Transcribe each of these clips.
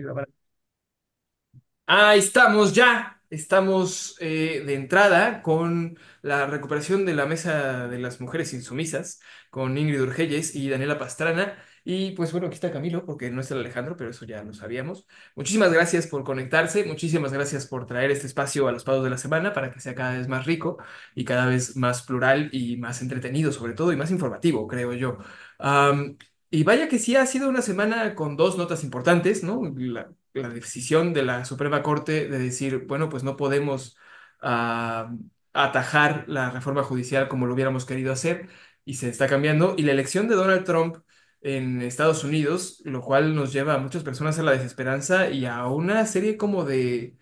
grabar. Ahí estamos ya. Estamos de entrada con la recuperación de la mesa de las mujeres insumisas con Ingrid Urgelles y Daniela Pastrana. Y pues bueno, aquí está Camilo, porque no está el Alejandro, pero eso ya lo sabíamos. Muchísimas gracias por conectarse, muchísimas gracias por traer este espacio a los Pagos de la Semana para que sea cada vez más rico y cada vez más plural y más entretenido, sobre todo, y más informativo, creo yo. Am, y vaya que sí ha sido una semana con dos notas importantes, ¿no? La decisión de la Suprema Corte de decir, bueno, pues no podemos atajar la reforma judicial como lo hubiéramos querido hacer y se está cambiando, y la elección de Donald Trump en Estados Unidos, lo cual nos lleva a muchas personas a la desesperanza y a una serie como de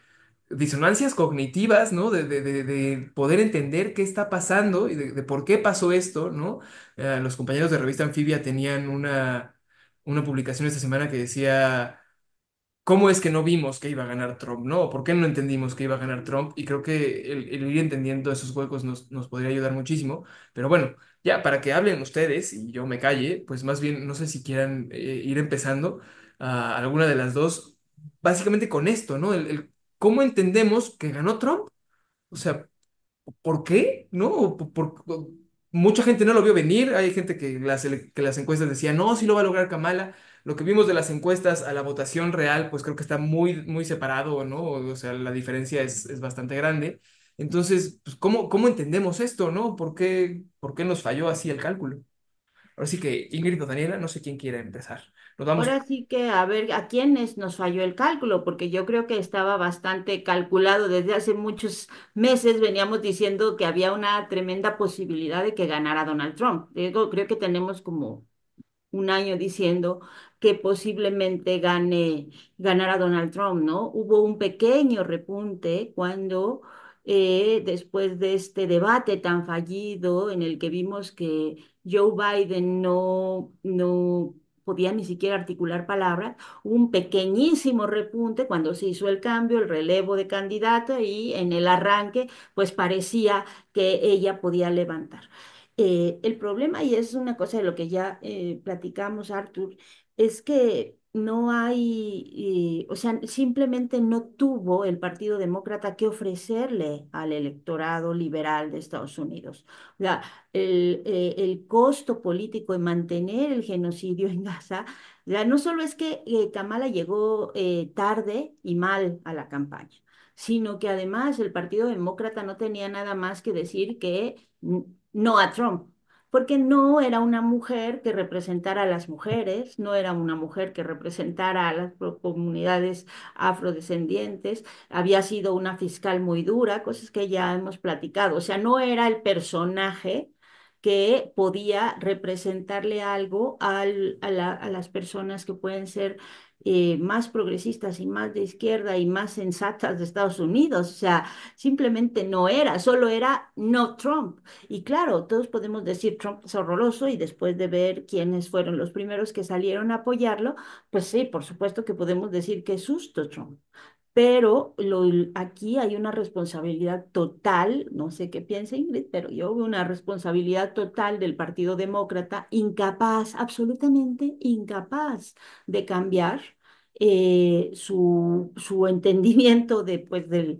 disonancias cognitivas, ¿no? De poder entender qué está pasando y de por qué pasó esto, ¿no? Los compañeros de Revista Anfibia tenían una publicación esta semana que decía ¿cómo es que no vimos que iba a ganar Trump, ¿no? ¿Por qué no entendimos que iba a ganar Trump? Y creo que el ir entendiendo esos huecos nos podría ayudar muchísimo. Pero bueno, ya para que hablen ustedes y yo me calle, pues más bien no sé si quieran ir empezando alguna de las dos, básicamente con esto, ¿no? ¿Cómo entendemos que ganó Trump? O sea, ¿por qué? ¿No? Mucha gente no lo vio venir. Hay gente que las encuestas decían, no, sí lo va a lograr Kamala. Lo que vimos de las encuestas a la votación real, pues creo que está muy separado, ¿no? O sea, la diferencia es bastante grande. Entonces, pues, ¿cómo entendemos esto, ¿no? ¿Por qué nos falló así el cálculo? Ahora sí que Ingrid o Daniela, no sé quién quiere empezar. Nos vamos. Ahora sí que a ver a quiénes nos falló el cálculo, porque yo creo que estaba bastante calculado desde hace muchos meses. Veníamos diciendo que había una tremenda posibilidad de que ganara Donald Trump. Digo, creo que tenemos como un año diciendo que posiblemente ganara Donald Trump, ¿no? Hubo un pequeño repunte cuando después de este debate tan fallido en el que vimos que Joe Biden no podía ni siquiera articular palabras, hubo un pequeñísimo repunte cuando se hizo el cambio, el relevo de candidato y en el arranque pues parecía que ella podía levantar. El problema, y es una cosa de lo que ya platicamos, Arthur, es que no hay, o sea, simplemente no tuvo el Partido Demócrata que ofrecerle al electorado liberal de Estados Unidos. O sea, el costo político de mantener el genocidio en Gaza, ya no solo es que Kamala llegó tarde y mal a la campaña, sino que además el Partido Demócrata no tenía nada más que decir que no a Trump, porque no era una mujer que representara a las mujeres, no era una mujer que representara a las comunidades afrodescendientes, había sido una fiscal muy dura, cosas que ya hemos platicado, o sea, no era el personaje que podía representarle algo a las personas que pueden ser más progresistas y más de izquierda y más sensatas de Estados Unidos. O sea, simplemente no era, solo era no Trump. Y claro, todos podemos decir Trump es horroroso y después de ver quiénes fueron los primeros que salieron a apoyarlo, pues sí, por supuesto que podemos decir que es susto Trump. Pero aquí hay una responsabilidad total, no sé qué piensa Ingrid, pero yo veo una responsabilidad total del Partido Demócrata, incapaz, absolutamente incapaz de cambiar su entendimiento de, pues, de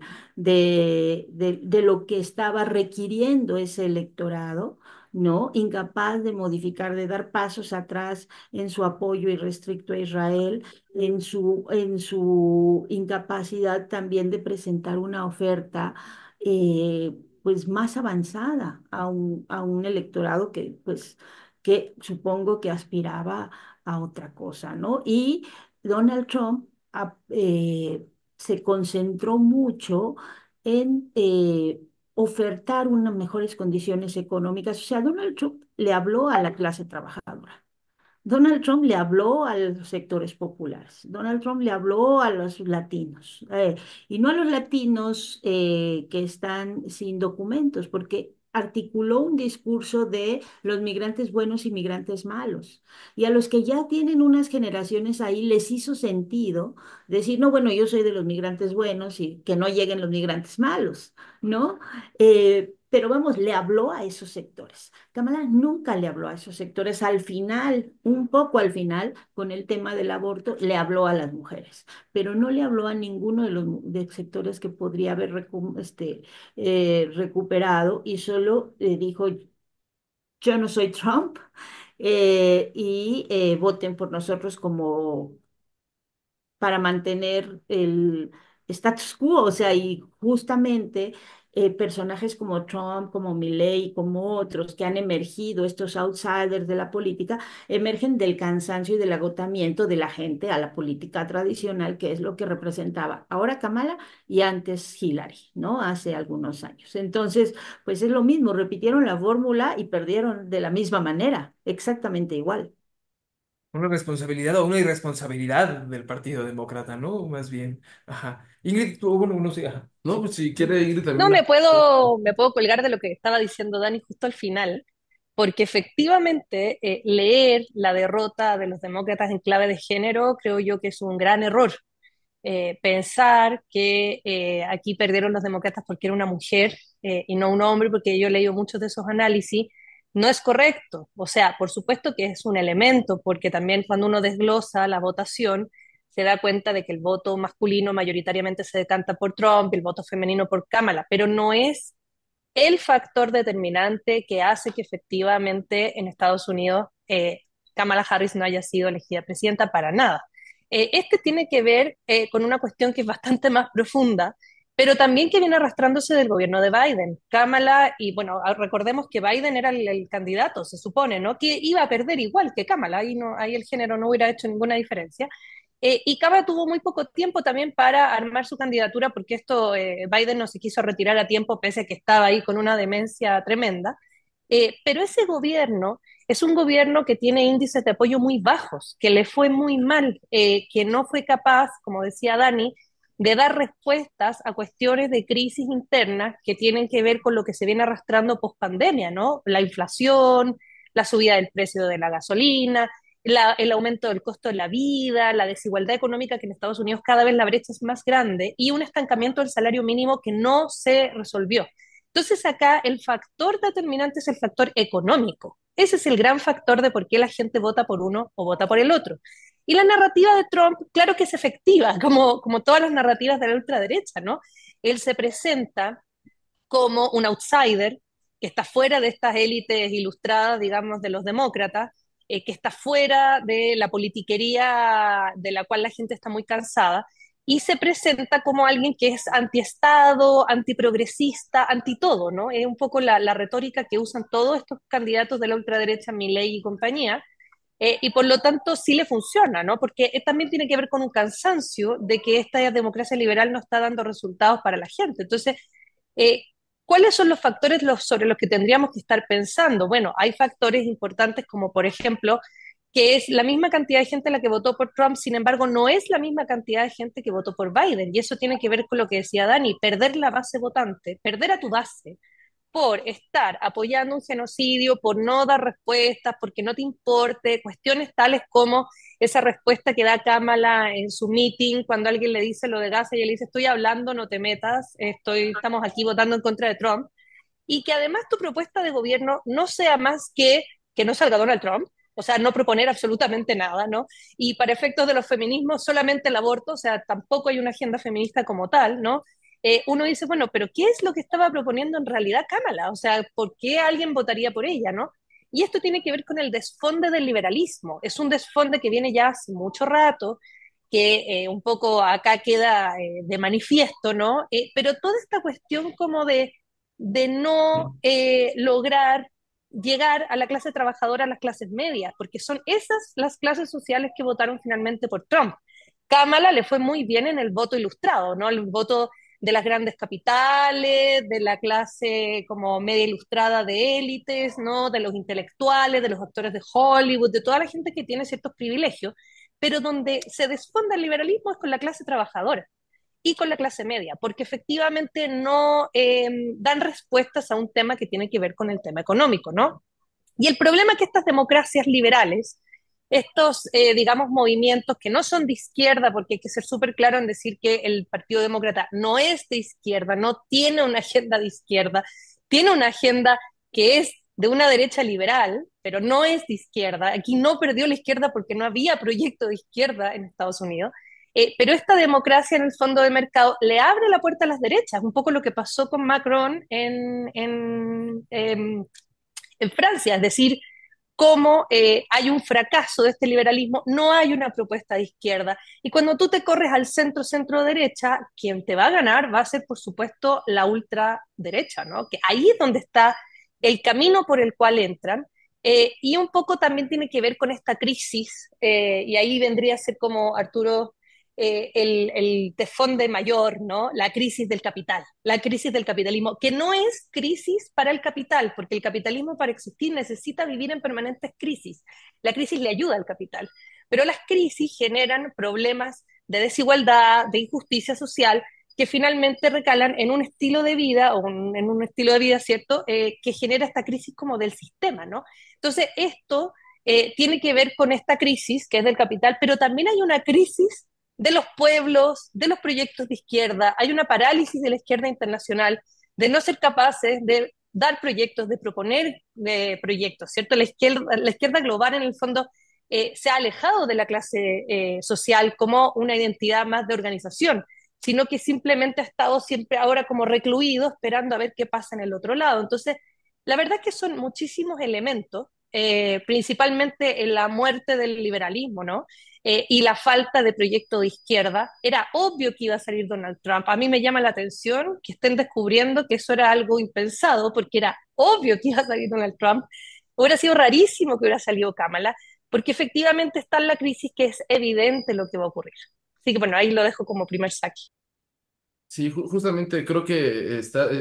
lo que estaba requiriendo ese electorado, ¿no? Incapaz de modificar, de dar pasos atrás en su apoyo irrestricto a Israel, en su incapacidad también de presentar una oferta pues más avanzada a un electorado que pues que supongo que aspiraba a otra cosa, ¿no? Y Donald Trump se concentró mucho en ofertar unas mejores condiciones económicas. O sea, Donald Trump le habló a la clase trabajadora. Donald Trump le habló a los sectores populares, Donald Trump le habló a los latinos, y no a los latinos que están sin documentos, porque articuló un discurso de los migrantes buenos y migrantes malos. Y a los que ya tienen unas generaciones ahí les hizo sentido decir, no, bueno, yo soy de los migrantes buenos y que no lleguen los migrantes malos, ¿no? pero vamos, le habló a esos sectores. Kamala nunca le habló a esos sectores. Al final, un poco al final, con el tema del aborto, le habló a las mujeres, pero no le habló a ninguno de los sectores que podría haber recuperado y solo dijo, yo no soy Trump y voten por nosotros como para mantener el status quo, o sea, y justamente personajes como Trump, como Milley, como otros que han emergido, estos outsiders de la política, emergen del cansancio y del agotamiento de la gente a la política tradicional, que es lo que representaba ahora Kamala y antes Hillary, ¿no? Hace algunos años. Entonces, pues es lo mismo, repitieron la fórmula y perdieron de la misma manera, exactamente igual. Una responsabilidad o una irresponsabilidad del Partido Demócrata, ¿no? Más bien. Ajá. Ingrid, tú, bueno, no sé, ajá. No, pues si quiere Ingrid No, alguna. me puedo colgar de lo que estaba diciendo Dani justo al final, porque efectivamente leer la derrota de los demócratas en clave de género creo yo que es un gran error. Pensar que aquí perdieron los demócratas porque era una mujer y no un hombre, porque yo he leído muchos de esos análisis, no es correcto. O sea, por supuesto que es un elemento, porque también cuando uno desglosa la votación, se da cuenta de que el voto masculino mayoritariamente se decanta por Trump y el voto femenino por Kamala, pero no es el factor determinante que hace que efectivamente en Estados Unidos Kamala Harris no haya sido elegida presidenta para nada. Este tiene que ver con una cuestión que es bastante más profunda, pero también que viene arrastrándose del gobierno de Biden. Kamala, y bueno, recordemos que Biden era el candidato, se supone, ¿no? Que iba a perder igual que Kamala, ahí, no, ahí el género no hubiera hecho ninguna diferencia. Y Cava tuvo muy poco tiempo también para armar su candidatura, porque esto Biden no se quiso retirar a tiempo, pese a que estaba ahí con una demencia tremenda. Pero ese gobierno es un gobierno que tiene índices de apoyo muy bajos, que le fue muy mal, que no fue capaz, como decía Dani, de dar respuestas a cuestiones de crisis internas que tienen que ver con lo que se viene arrastrando post pandemia, ¿no? La inflación, la subida del precio de la gasolina, el aumento del costo de la vida, la desigualdad económica, que en Estados Unidos cada vez la brecha es más grande, y un estancamiento del salario mínimo que no se resolvió. Entonces acá el factor determinante es el factor económico. Ese es el gran factor de por qué la gente vota por uno o vota por el otro. Y la narrativa de Trump, claro que es efectiva, como todas las narrativas de la ultraderecha, ¿no? Él se presenta como un outsider que está fuera de estas élites ilustradas, digamos, de los demócratas, que está fuera de la politiquería de la cual la gente está muy cansada, y se presenta como alguien que es antiestado, antiprogresista, anti todo, ¿no? Es un poco la retórica que usan todos estos candidatos de la ultraderecha, Milley y compañía, y por lo tanto sí le funciona, ¿no? Porque también tiene que ver con un cansancio de que esta democracia liberal no está dando resultados para la gente. Entonces, eh, ¿cuáles son los factores sobre los que tendríamos que estar pensando? Bueno, hay factores importantes como, por ejemplo, que es la misma cantidad de gente la que votó por Trump, sin embargo, no es la misma cantidad de gente que votó por Biden. Y eso tiene que ver con lo que decía Dani, perder la base votante, perder a tu base por estar apoyando un genocidio, por no dar respuestas, porque no te importe, cuestiones tales como esa respuesta que da Kamala en su meeting cuando alguien le dice lo de Gaza y él dice, estoy hablando, no te metas, estamos aquí votando en contra de Trump, y que además tu propuesta de gobierno no sea más que no salga Donald Trump, o sea, no proponer absolutamente nada, ¿no? Y para efectos de los feminismos, solamente el aborto, o sea, tampoco hay una agenda feminista como tal, ¿no? Uno dice, bueno, pero ¿qué es lo que estaba proponiendo en realidad Kamala? O sea, ¿por qué alguien votaría por ella, no? Y esto tiene que ver con el desfonde del liberalismo. Es un desfonde que viene ya hace mucho rato, que un poco acá queda de manifiesto, ¿no? Pero toda esta cuestión como de no lograr llegar a la clase trabajadora, a las clases medias, porque son esas las clases sociales que votaron finalmente por Trump. Kamala le fue muy bien en el voto ilustrado, ¿no? El voto de las grandes capitales, de la clase como media ilustrada de élites, ¿no? De los intelectuales, de los actores de Hollywood, de toda la gente que tiene ciertos privilegios, pero donde se desfonda el liberalismo es con la clase trabajadora y con la clase media, porque efectivamente no dan respuestas a un tema que tiene que ver con el tema económico, ¿no? Y el problema es que estas democracias liberales, estos, digamos, movimientos que no son de izquierda, porque hay que ser súper claro en decir que el Partido Demócrata no es de izquierda, no tiene una agenda de izquierda, tiene una agenda que es de una derecha liberal, pero no es de izquierda. Aquí no perdió la izquierda porque no había proyecto de izquierda en Estados Unidos. Pero esta democracia en el fondo de mercado le abre la puerta a las derechas, un poco lo que pasó con Macron en Francia, es decir, cómo hay un fracaso de este liberalismo, no hay una propuesta de izquierda. Y cuando tú te corres al centro-derecha, quien te va a ganar va a ser, por supuesto, la ultraderecha, ¿no? Que ahí es donde está el camino por el cual entran. Y un poco también tiene que ver con esta crisis, y ahí vendría a ser como Arturo el tefón de mayor, ¿no? La crisis del capital, la crisis del capitalismo, que no es crisis para el capital, porque el capitalismo para existir necesita vivir en permanentes crisis. La crisis le ayuda al capital, pero las crisis generan problemas de desigualdad, de injusticia social, que finalmente recalan en un estilo de vida, en un estilo de vida, ¿cierto?, que genera esta crisis como del sistema, ¿no? Entonces, esto tiene que ver con esta crisis que es del capital, pero también hay una crisis de los pueblos, de los proyectos de izquierda. Hay una parálisis de la izquierda internacional de no ser capaces de dar proyectos, de proponer proyectos, ¿cierto? La izquierda global en el fondo se ha alejado de la clase social como una identidad más de organización, sino que simplemente ha estado siempre ahora como recluido esperando a ver qué pasa en el otro lado. Entonces, la verdad es que son muchísimos elementos, principalmente en la muerte del liberalismo, ¿no? Y la falta de proyecto de izquierda. Era obvio que iba a salir Donald Trump. A mí me llama la atención que estén descubriendo que eso era algo impensado, porque era obvio que iba a salir Donald Trump. Hubiera sido rarísimo que hubiera salido Kamala, porque efectivamente está en la crisis que es evidente lo que va a ocurrir. Así que bueno, ahí lo dejo como primer saque. Sí, justamente creo que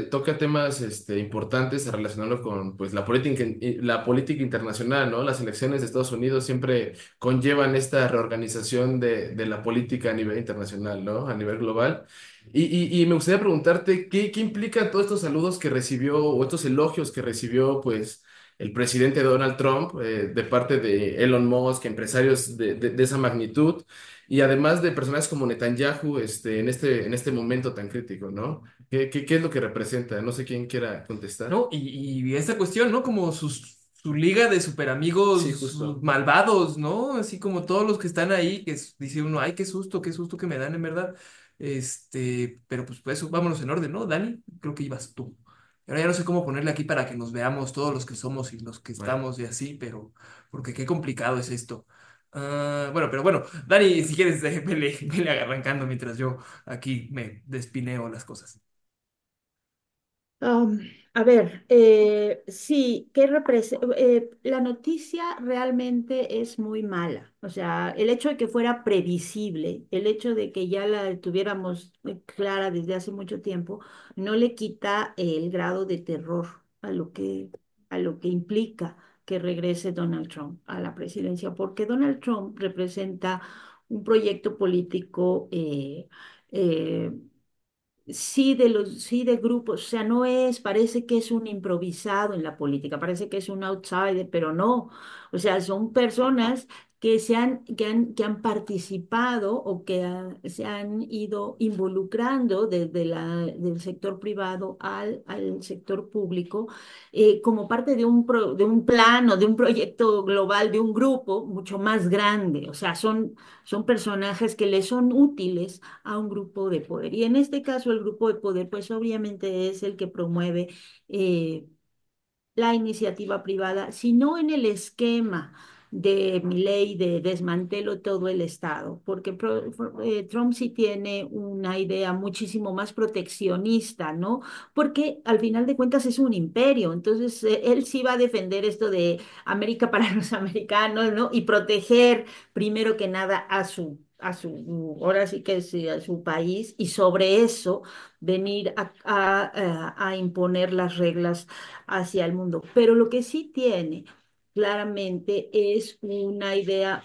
toca temas importantes relacionarlo con pues, la política internacional, ¿no? Las elecciones de Estados Unidos siempre conllevan esta reorganización de la política a nivel internacional, ¿no? A nivel global. Y me gustaría preguntarte, ¿qué implica todos estos saludos que recibió o estos elogios que recibió, pues, el presidente Donald Trump de parte de Elon Musk, empresarios de esa magnitud? Y además de personajes como Netanyahu, en este momento tan crítico, ¿no? ¿Qué es lo que representa? No sé quién quiera contestar. Mm. ¿No? ¿No? Y esta cuestión, ¿no? Como su liga de super Sí, amigos justo. malvados, ¿no? Así como todos los que están ahí, dice uno, ay, qué susto que me dan en verdad. Pero pues eso, vámonos en orden, ¿no? Dani, creo que ibas tú. Ahora ya no sé cómo ponerle aquí para que nos veamos todos los que somos y los que Vale. estamos y así, pero porque qué complicado es esto. Bueno, pero bueno, Dani, si quieres, vele arrancando mientras yo aquí me despineo las cosas. Um, a ver, sí, la noticia realmente es muy mala. O sea, el hecho de que fuera previsible, el hecho de que ya la tuviéramos clara desde hace mucho tiempo, no le quita el grado de terror a lo que implica que regrese Donald Trump a la presidencia, porque Donald Trump representa un proyecto político eh, sí de grupos, o sea, no es, parece que es un improvisado en la política, parece que es un outsider, pero no, o sea, son personas que han participado o que se han ido involucrando desde del sector privado al sector público como parte de de un plan o de un proyecto global, de un grupo mucho más grande, o sea, son personajes que le son útiles a un grupo de poder. Y en este caso el grupo de poder, pues obviamente es el que promueve eh, la iniciativa privada, sino en el esquema de mi ley de desmantelo todo el Estado, porque Trump sí tiene una idea muchísimo más proteccionista, ¿no? Porque al final de cuentas es un imperio, entonces él sí va a defender esto de América para los americanos, ¿no? Y proteger primero que nada ahora sí que es a su país, y sobre eso venir a imponer las reglas hacia el mundo. Pero lo que sí tiene claramente es una idea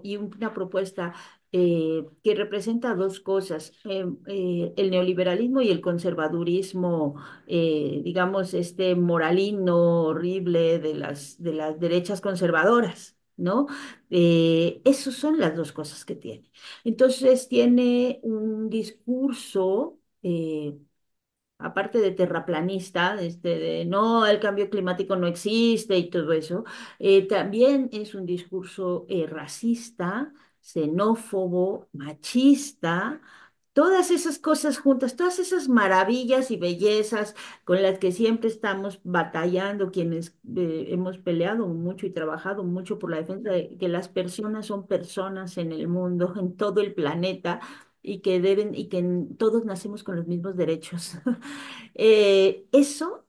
y una propuesta que representa dos cosas, el neoliberalismo y el conservadurismo, digamos, este moralino horrible de las derechas conservadoras. ¿No? Esas son las dos cosas que tiene. Entonces tiene un discurso aparte de terraplanista, de no, el cambio climático no existe y todo eso, también es un discurso racista, xenófobo, machista. Todas esas cosas juntas, todas esas maravillas y bellezas con las que siempre estamos batallando, quienes hemos peleado mucho y trabajado mucho por la defensa de que las personas son personas en el mundo, en todo el planeta, y que deben, y que todos nacemos con los mismos derechos. Eso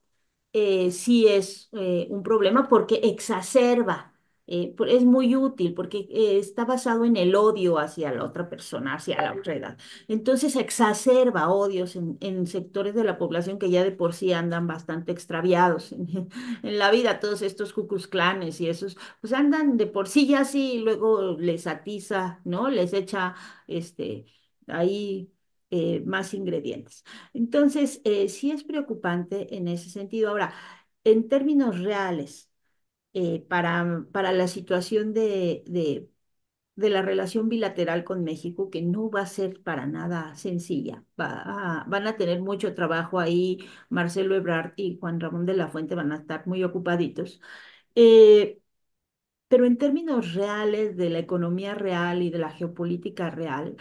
sí es un problema porque exacerba, es muy útil porque está basado en el odio hacia la otra persona, hacia la otra edad. Entonces exacerba odios en sectores de la población que ya de por sí andan bastante extraviados en la vida. Todos estos Ku Klux Klanes y esos, pues andan de por sí ya así, y luego les atiza, ¿no? Les echa este, ahí más ingredientes. Entonces, sí es preocupante en ese sentido. Ahora, en términos reales, para la situación de la relación bilateral con México, que no va a ser para nada sencilla, van a tener mucho trabajo ahí. Marcelo Ebrard y Juan Ramón de la Fuente van a estar muy ocupaditos. Eh, pero en términos reales de la economía real y de la geopolítica real,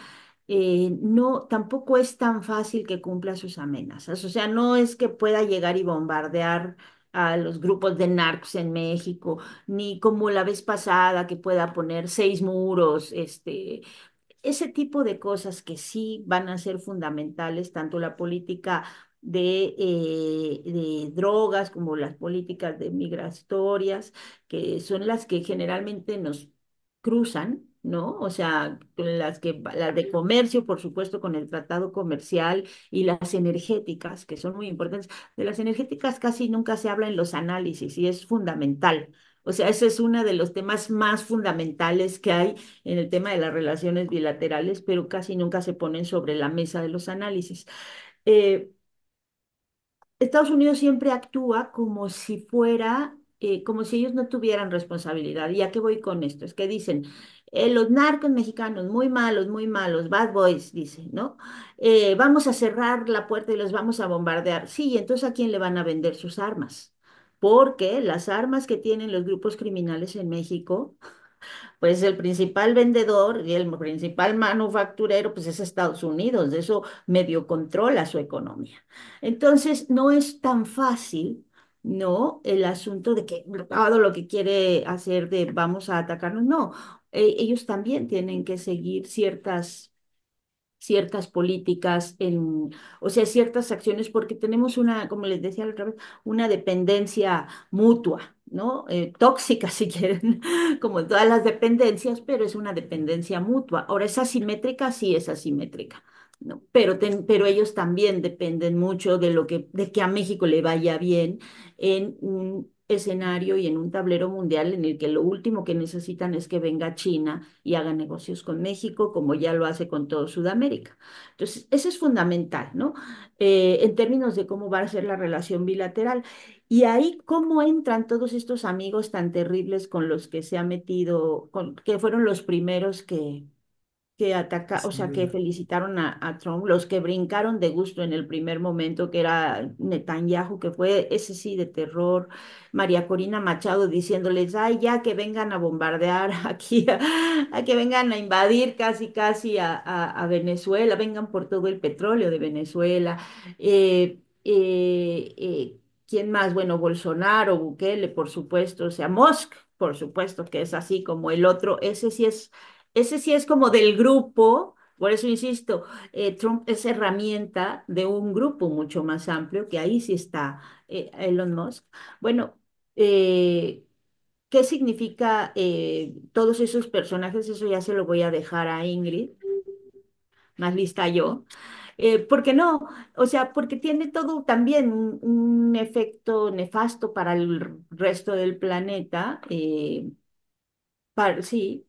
no, tampoco es tan fácil que cumpla sus amenazas. O sea, no es que pueda llegar y bombardear a los grupos de narcos en México, ni como la vez pasada que pueda poner 6 muros, ese tipo de cosas que sí van a ser fundamentales, tanto la política de drogas como las políticas de migratorias, que son las que generalmente nos cruzan, ¿no? O sea, las de comercio, por supuesto, con el tratado comercial y las energéticas, que son muy importantes. De las energéticas casi nunca se habla en los análisis y es fundamental. O sea, ese es uno de los temas más fundamentales que hay en el tema de las relaciones bilaterales, pero casi nunca se ponen sobre la mesa de los análisis. Eh, Estados Unidos siempre actúa como si fuera, como si ellos no tuvieran responsabilidad. ¿Y a qué voy con esto? Es que dicen, los narcos mexicanos, muy malos, bad boys, dicen, ¿no? Vamos a cerrar la puerta y los vamos a bombardear. Sí, ¿y entonces a quién le van a vender sus armas? Porque las armas que tienen los grupos criminales en México, pues el principal vendedor y el principal manufacturero, pues es Estados Unidos, de eso medio controla su economía. Entonces, no es tan fácil, ¿no? El asunto de que todo lo que quiere hacer de vamos a atacarnos, no. Ellos también tienen que seguir ciertas políticas, o sea, ciertas acciones, porque tenemos una, como les decía la otra vez, una dependencia mutua, ¿no? Tóxica, si quieren, como en todas las dependencias, pero es una dependencia mutua. Ahora, ¿es asimétrica? Sí, es asimétrica. ¿No? Pero ellos también dependen mucho de que a México le vaya bien en un escenario y en un tablero mundial en el que lo último que necesitan es que venga China y haga negocios con México, como ya lo hace con todo Sudamérica. Entonces, eso es fundamental, ¿no? En términos de cómo va a ser la relación bilateral. Y ahí, ¿cómo entran todos estos amigos tan terribles con los que se ha metido, que fueron los primeros o sea, que Sí. felicitaron a Trump, los que brincaron de gusto en el primer momento, que era Netanyahu, que fue ese sí de terror, María Corina Machado diciéndoles, ay, ya que vengan a bombardear aquí, a que vengan a invadir casi, casi a Venezuela, vengan por todo el petróleo de Venezuela. ¿Quién más? Bueno, Bolsonaro, Bukele, por supuesto, o sea, Musk, por supuesto, que es así como el otro, ese sí es como del grupo, por eso insisto, Trump es herramienta de un grupo mucho más amplio, que ahí sí está Elon Musk. Bueno, eh, ¿qué significa todos esos personajes? Eso ya se lo voy a dejar a Ingrid, más lista yo. ¿Por qué no? O sea, porque tiene todo también un efecto nefasto para el resto del planeta. Sí,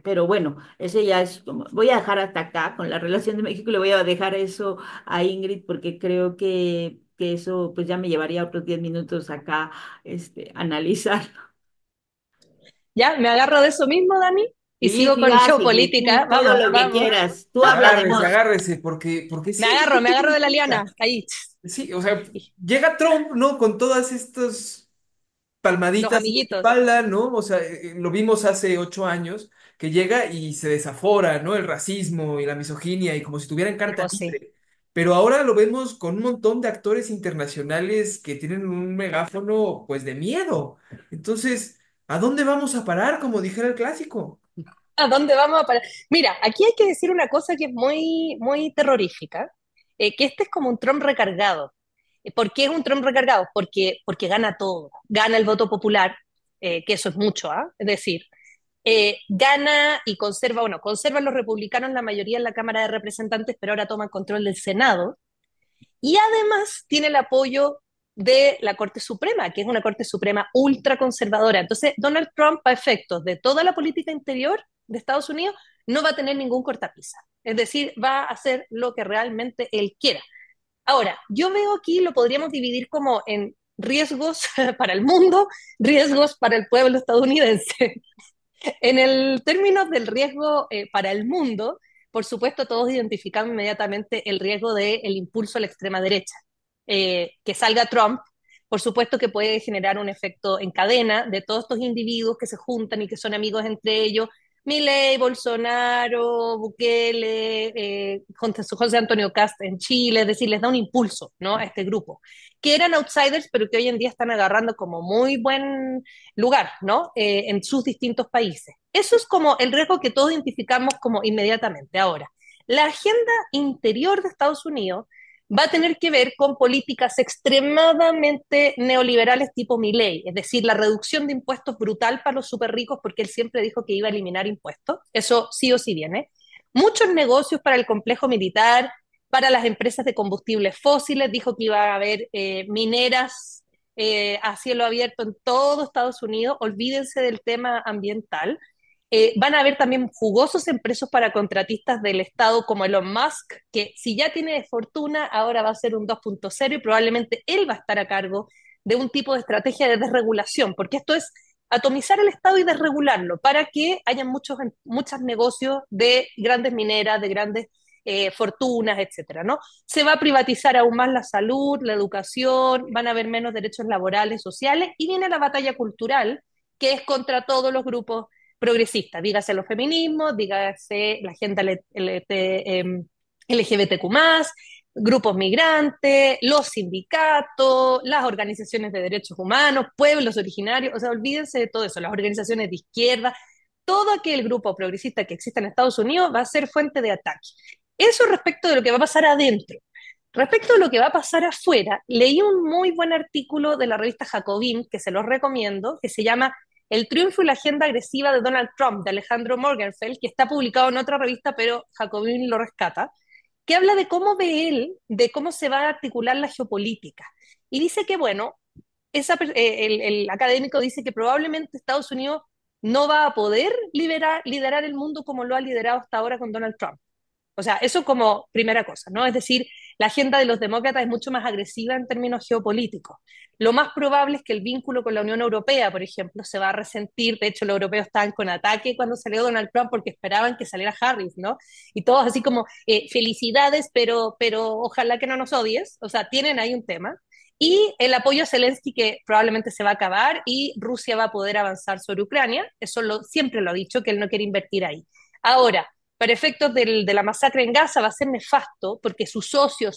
pero bueno, ese ya es como, voy a dejar hasta acá con la relación de México, le voy a dejar eso a Ingrid porque creo que eso pues ya me llevaría otros 10 minutos acá analizar. Ya, me agarro de eso mismo, Dani. y Sí, sigo sí, con Ashley, geopolítica, tú todo vamos, lo que vamos. quieras. Tú habla de Agárrese, Musk. agárrese, porque sí, es Me lo que me agarro de la importa. liana, ahí. Sí, o sea, llega Trump, ¿no? Con todas estas Los palmaditas en la amiguitos, espalda, ¿no? O sea, lo vimos hace 8 años, que llega y se desafora, ¿no? El racismo y la misoginia y como si tuvieran carta tipo sí. libre. Pero ahora lo vemos con un montón de actores internacionales que tienen un megáfono, pues, de miedo. Entonces, ¿a dónde vamos a parar, como dijera el clásico? ¿A dónde vamos a parar? Mira, aquí hay que decir una cosa que es muy, muy terrorífica, que este es como un Trump recargado. ¿Por qué es un Trump recargado? Porque gana todo, gana el voto popular, que eso es mucho, ¿ah? Es decir, gana y conserva, bueno, conservan los republicanos la mayoría en la Cámara de Representantes, pero ahora toman control del Senado, y además tiene el apoyo de la Corte Suprema, que es una Corte Suprema ultraconservadora. Entonces, Donald Trump, a efectos de toda la política interior de Estados Unidos, no va a tener ningún cortapisa. Es decir, va a hacer lo que realmente él quiera. Ahora, yo veo aquí, lo podríamos dividir como en riesgos para el mundo, riesgos para el pueblo estadounidense. En el término del riesgo para el mundo, por supuesto, todos identificamos inmediatamente el riesgo del impulso a la extrema derecha. Que salga Trump, por supuesto que puede generar un efecto en cadena de todos estos individuos que se juntan y que son amigos entre ellos. Milei, Bolsonaro, Bukele, José Antonio Cast en Chile, es decir, les da un impulso, ¿no?, a este grupo, que eran outsiders, pero que hoy en día están agarrando como muy buen lugar, ¿no? En sus distintos países. Eso es como el riesgo que todos identificamos como inmediatamente. Ahora, la agenda interior de Estados Unidos va a tener que ver con políticas extremadamente neoliberales tipo Milley, es decir, la reducción de impuestos brutal para los súper ricos, porque él siempre dijo que iba a eliminar impuestos, eso sí o sí viene. Muchos negocios para el complejo militar, para las empresas de combustibles fósiles, dijo que iba a haber mineras a cielo abierto en todo Estados Unidos, olvídense del tema ambiental. Van a haber también jugosos empresas para contratistas del Estado como Elon Musk, que si ya tiene fortuna, ahora va a ser un 2.0 y probablemente él va a estar a cargo de un tipo de estrategia de desregulación, porque esto es atomizar el Estado y desregularlo para que haya muchos negocios de grandes mineras, de grandes fortunas, etcétera, ¿no? Se va a privatizar aún más la salud, la educación, van a haber menos derechos laborales, sociales, y viene la batalla cultural, que es contra todos los grupos progresistas, dígase los feminismos, dígase la agenda LGBTQ+, grupos migrantes, los sindicatos, las organizaciones de derechos humanos, pueblos originarios, o sea, olvídense de todo eso, las organizaciones de izquierda, todo aquel grupo progresista que exista en Estados Unidos va a ser fuente de ataque. Eso respecto de lo que va a pasar adentro. Respecto a lo que va a pasar afuera, leí un muy buen artículo de la revista Jacobin, que se los recomiendo, que se llama El triunfo y la agenda agresiva de Donald Trump, de Alejandro Morgenfeld, que está publicado en otra revista, pero Jacobin lo rescata, que habla de cómo ve él, de cómo se va a articular la geopolítica. Y dice que, bueno, el académico dice que probablemente Estados Unidos no va a poder liderar el mundo como lo ha liderado hasta ahora con Donald Trump. O sea, eso como primera cosa, ¿no? Es decir, la agenda de los demócratas es mucho más agresiva en términos geopolíticos. Lo más probable es que el vínculo con la Unión Europea, por ejemplo, se va a resentir. De hecho, los europeos estaban con ataque cuando salió Donald Trump porque esperaban que saliera Harris, ¿no? Y todos así como, felicidades, pero ojalá que no nos odies. O sea, tienen ahí un tema. Y el apoyo a Zelensky que probablemente se va a acabar y Rusia va a poder avanzar sobre Ucrania. Eso siempre lo ha dicho, que él no quiere invertir ahí. Ahora, para efectos de la masacre en Gaza va a ser nefasto porque su socio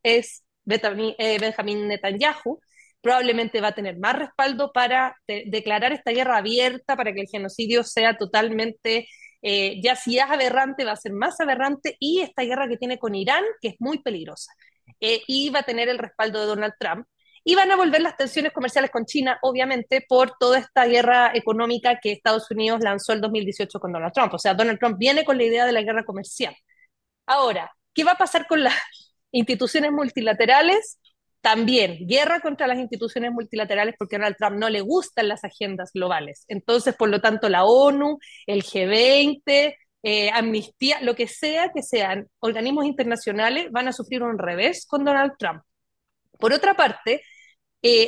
es Benjamín Netanyahu, probablemente va a tener más respaldo para declarar esta guerra abierta, para que el genocidio sea totalmente, ya si es aberrante, va a ser más aberrante, y esta guerra que tiene con Irán, que es muy peligrosa, y va a tener el respaldo de Donald Trump. Y van a volver las tensiones comerciales con China, obviamente, por toda esta guerra económica que Estados Unidos lanzó el 2018 con Donald Trump. O sea, Donald Trump viene con la idea de la guerra comercial. Ahora, ¿qué va a pasar con las instituciones multilaterales? También guerra contra las instituciones multilaterales porque a Donald Trump no le gustan las agendas globales. Entonces, por lo tanto, la ONU, el G20, Amnistía, lo que sean organismos internacionales, van a sufrir un revés con Donald Trump. Por otra parte,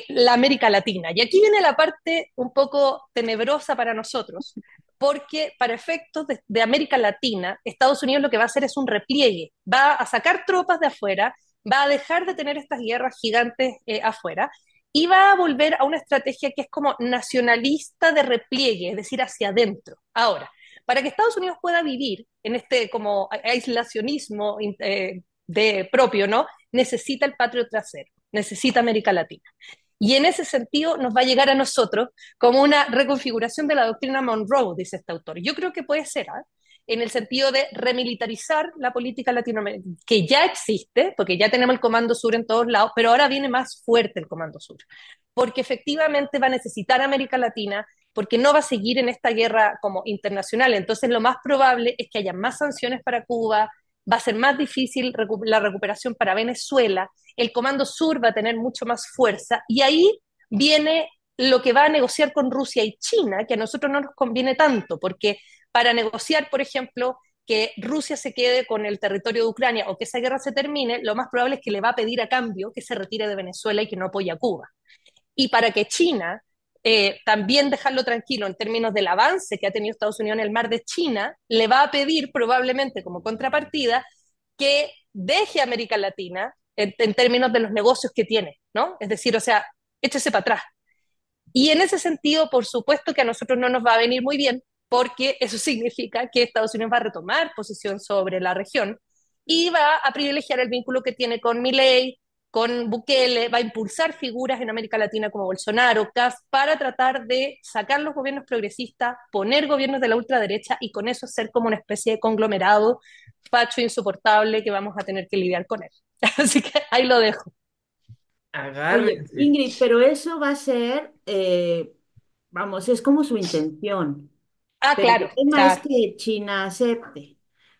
la América Latina. Y aquí viene la parte un poco tenebrosa para nosotros, porque para efectos de América Latina, Estados Unidos lo que va a hacer es un repliegue, va a sacar tropas de afuera, va a dejar de tener estas guerras gigantes afuera y va a volver a una estrategia que es como nacionalista de repliegue, es decir, hacia adentro. Ahora, para que Estados Unidos pueda vivir en este como aislacionismo de propio, ¿no? Necesita el patrio trasero, necesita América Latina. Y en ese sentido nos va a llegar a nosotros como una reconfiguración de la doctrina Monroe, dice este autor. Yo creo que puede ser, ¿eh? En el sentido de remilitarizar la política latinoamericana, que ya existe, porque ya tenemos el Comando Sur en todos lados, pero ahora viene más fuerte el Comando Sur, porque efectivamente va a necesitar América Latina, porque no va a seguir en esta guerra como internacional. Entonces lo más probable es que haya más sanciones para Cuba, va a ser más difícil la recuperación para Venezuela, el Comando Sur va a tener mucho más fuerza y ahí viene lo que va a negociar con Rusia y China, que a nosotros no nos conviene tanto, porque para negociar, por ejemplo, que Rusia se quede con el territorio de Ucrania o que esa guerra se termine, lo más probable es que le va a pedir a cambio que se retire de Venezuela y que no apoye a Cuba. Y para que China también dejarlo tranquilo en términos del avance que ha tenido Estados Unidos en el mar de China, le va a pedir probablemente como contrapartida que deje a América Latina en términos de los negocios que tiene, ¿no? Es decir, o sea, échese para atrás. Y en ese sentido, por supuesto que a nosotros no nos va a venir muy bien, porque eso significa que Estados Unidos va a retomar posición sobre la región y va a privilegiar el vínculo que tiene con Milei, con Bukele, va a impulsar figuras en América Latina como Bolsonaro, Kass, para tratar de sacar los gobiernos progresistas, poner gobiernos de la ultraderecha y con eso ser como una especie de conglomerado facho insoportable que vamos a tener que lidiar con él. Así que ahí lo dejo. Oye, Agárrense. Ingrid, pero eso va a ser, vamos, es como su intención. Ah, Pero el claro, tema es claro. que China acepte.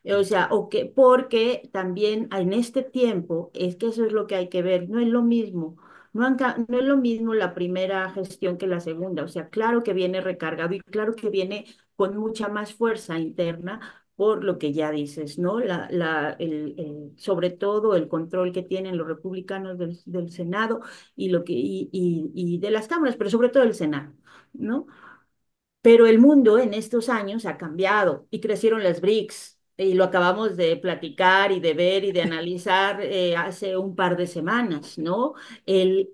O sea, o que, porque también en este tiempo, es que eso es lo que hay que ver, no es lo mismo, no es lo mismo la primera gestión que la segunda. O sea, claro que viene recargado y claro que viene con mucha más fuerza interna por lo que ya dices, ¿no? Sobre todo el control que tienen los republicanos del Senado y de las cámaras, pero sobre todo el Senado, ¿no? Pero el mundo en estos años ha cambiado y crecieron las BRICS. Y lo acabamos de platicar y de ver y de analizar hace un par de semanas, ¿no? El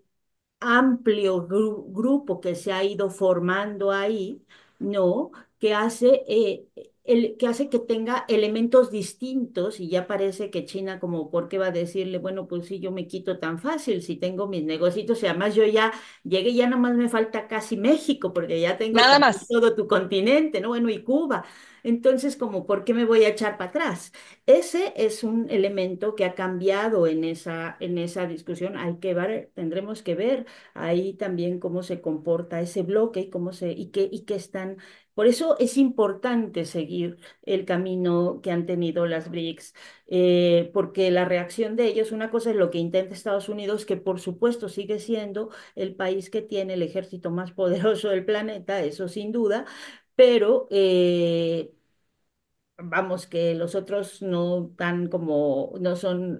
amplio grupo que se ha ido formando ahí, ¿no? Que hace que tenga elementos distintos y ya parece que China como, ¿por qué va a decirle, bueno, pues si yo me quito tan fácil, si tengo mis negocios y además yo ya llegué, ya nomás me falta casi México, porque ya tengo Nada casi más. todo tu continente, ¿no? Bueno, y Cuba. Entonces, como, ¿por qué me voy a echar para atrás? Ese es un elemento que ha cambiado en esa discusión. Hay que ver, tendremos que ver ahí también cómo se comporta ese bloque y qué están. Por eso es importante seguir el camino que han tenido las BRICS, porque la reacción de ellos, una cosa es lo que intenta Estados Unidos, que por supuesto sigue siendo el país que tiene el ejército más poderoso del planeta, eso sin duda, pero vamos, que los otros no tan como, no son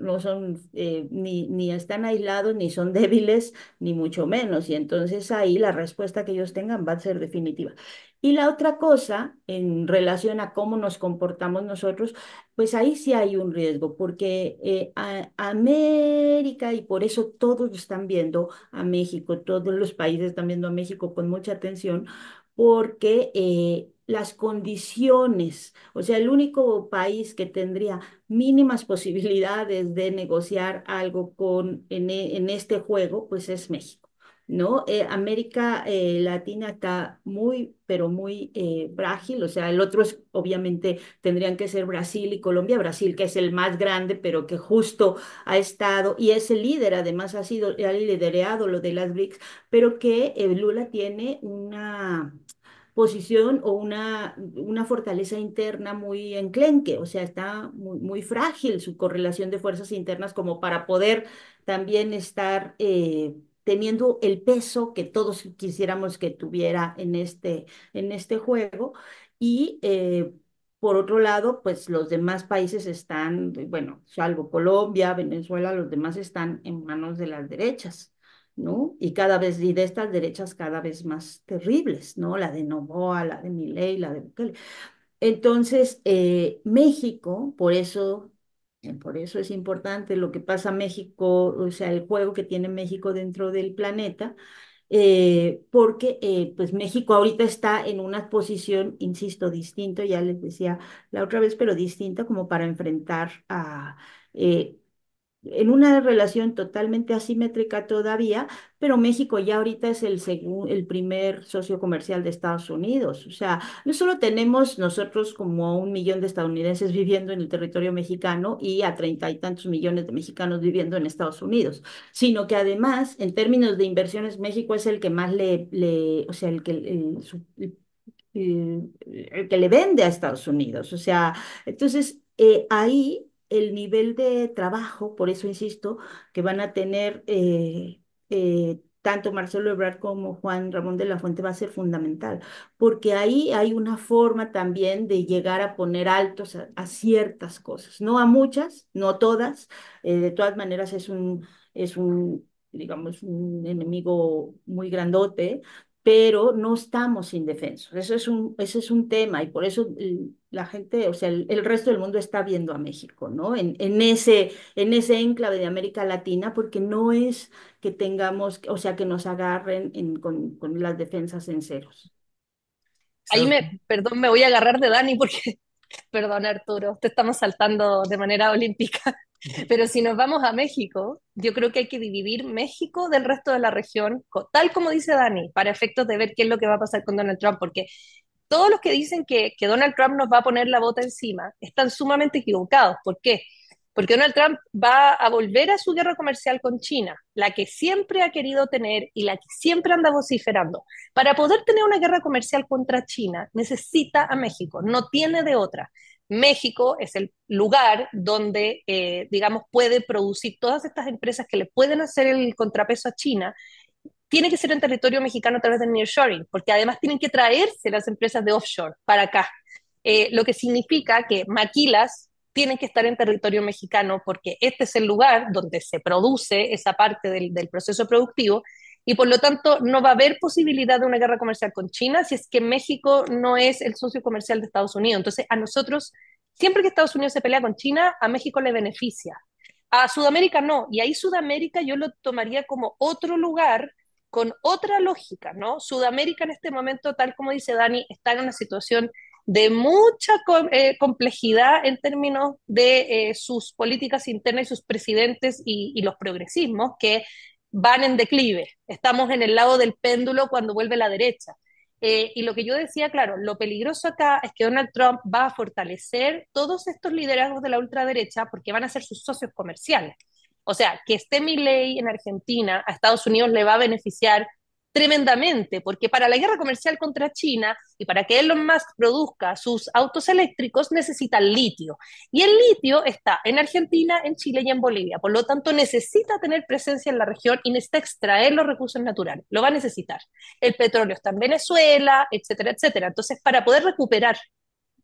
ni están aislados, ni son débiles, ni mucho menos. Y entonces ahí la respuesta que ellos tengan va a ser definitiva. Y la otra cosa, en relación a cómo nos comportamos nosotros, pues ahí sí hay un riesgo, porque América, y por eso todos están viendo a México, todos los países están viendo a México con mucha atención, porque las condiciones, o sea, el único país que tendría mínimas posibilidades de negociar algo en este juego, pues es México, ¿no? América Latina está muy, pero muy frágil, o sea, el otro es, obviamente, tendrían que ser Brasil y Colombia, Brasil que es el más grande, pero que justo ha estado, y es el líder, además ha liderado lo de las BRICS, pero que Lula tiene una posición o una fortaleza interna muy enclenque, o sea, está muy, muy frágil su correlación de fuerzas internas como para poder también estar teniendo el peso que todos quisiéramos que tuviera en este juego. Y por otro lado, pues los demás países están, bueno, salvo Colombia, Venezuela, los demás están en manos de las derechas. ¿no? Y cada vez, y de estas derechas cada vez más terribles, ¿no? La de Noboa, la de Milei, la de Bukele. Entonces, México, por eso es importante lo que pasa en México, o sea, el juego que tiene México dentro del planeta, porque pues México ahorita está en una posición, insisto, distinto, ya les decía la otra vez, pero distinta como para enfrentar eh, en una relación totalmente asimétrica todavía, pero México ya ahorita es el primer socio comercial de Estados Unidos. O sea, no solo tenemos nosotros como a 1 millón de estadounidenses viviendo en el territorio mexicano y a 30 y tantos millones de mexicanos viviendo en Estados Unidos, sino que además, en términos de inversiones, México es el que más o sea, el que le vende a Estados Unidos. O sea, entonces ahí el nivel de trabajo, por eso insisto, que van a tener tanto Marcelo Ebrard como Juan Ramón de la Fuente va a ser fundamental, porque ahí hay una forma también de llegar a poner altos a ciertas cosas, no a muchas, no a todas, de todas maneras digamos, un enemigo muy grandote, pero no estamos indefensos. Ese es un tema y por eso la gente, o sea, el resto del mundo está viendo a México, ¿no? En ese enclave de América Latina, porque no es que tengamos, o sea, que nos agarren con las defensas en ceros. Ahí Estados perdón, me voy a agarrar de Dani porque, perdón Arturo, te estamos saltando de manera olímpica. Unidos. Pero si nos vamos a México, yo creo que hay que dividir México del resto de la región, tal como dice Dani, para efectos de ver qué es lo que va a pasar con Donald Trump, porque todos los que dicen que Donald Trump nos va a poner la bota encima están sumamente equivocados. ¿Por qué? Porque Donald Trump va a volver a su guerra comercial con China, la que siempre ha querido tener y la que siempre anda vociferando. Para poder tener una guerra comercial contra China, necesita a México, no tiene de otra. México es el lugar donde, digamos, puede producir todas estas empresas que le pueden hacer el contrapeso a China. Tiene que ser en territorio mexicano a través del nearshoring, porque además tienen que traerse las empresas de offshore para acá. Lo que significa que maquilas tienen que estar en territorio mexicano porque este es el lugar donde se produce esa parte del proceso productivo y por lo tanto no va a haber posibilidad de una guerra comercial con China si es que México no es el socio comercial de Estados Unidos. Entonces a nosotros, siempre que Estados Unidos se pelea con China, a México le beneficia. A Sudamérica no, y ahí Sudamérica yo lo tomaría como otro lugar con otra lógica, ¿no? Sudamérica en este momento, tal como dice Dani, está en una situación de mucha complejidad en términos de sus políticas internas y sus presidentes y los progresismos que van en declive. Estamos en el lado del péndulo cuando vuelve la derecha. Y lo que yo decía, claro, lo peligroso acá es que Donald Trump va a fortalecer todos estos liderazgos de la ultraderecha porque van a ser sus socios comerciales. O sea, que esté Milei en Argentina, a Estados Unidos le va a beneficiar tremendamente, porque para la guerra comercial contra China y para que Elon Musk produzca sus autos eléctricos necesita litio. Y el litio está en Argentina, en Chile y en Bolivia. Por lo tanto, necesita tener presencia en la región y necesita extraer los recursos naturales. Lo va a necesitar. El petróleo está en Venezuela, etcétera, etcétera. Entonces, para poder recuperar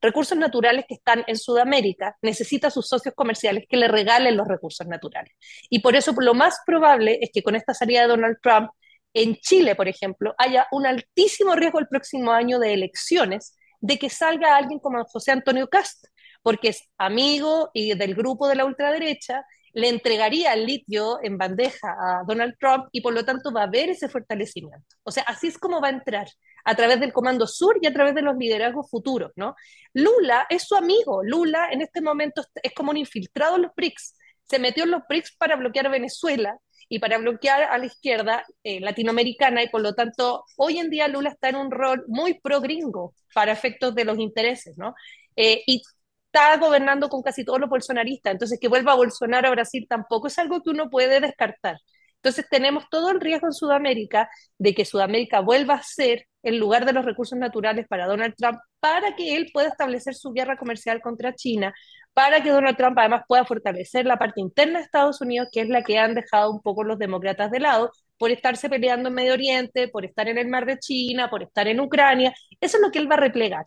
recursos naturales que están en Sudamérica, necesita a sus socios comerciales que le regalen los recursos naturales. Y por eso lo más probable es que con esta salida de Donald Trump, en Chile, por ejemplo, haya un altísimo riesgo el próximo año de elecciones de que salga alguien como José Antonio Cast, porque es amigo y del grupo de la ultraderecha, le entregaría el litio en bandeja a Donald Trump y por lo tanto va a haber ese fortalecimiento. O sea, así es como va a entrar, a través del Comando Sur y a través de los liderazgos futuros, ¿no? Lula es su amigo. Lula en este momento es como un infiltrado en los BRICS. Se metió en los BRICS para bloquear a Venezuela y para bloquear a la izquierda latinoamericana y por lo tanto hoy en día Lula está en un rol muy pro gringo para efectos de los intereses, ¿no? Y está gobernando con casi todos los bolsonaristas, entonces que vuelva a Bolsonaro a Brasil tampoco es algo que uno puede descartar. Entonces tenemos todo el riesgo en Sudamérica de que Sudamérica vuelva a ser el lugar de los recursos naturales para Donald Trump, para que él pueda establecer su guerra comercial contra China, para que Donald Trump además pueda fortalecer la parte interna de Estados Unidos, que es la que han dejado un poco los demócratas de lado, por estarse peleando en Medio Oriente, por estar en el mar de China, por estar en Ucrania. Eso es lo que él va a replegar.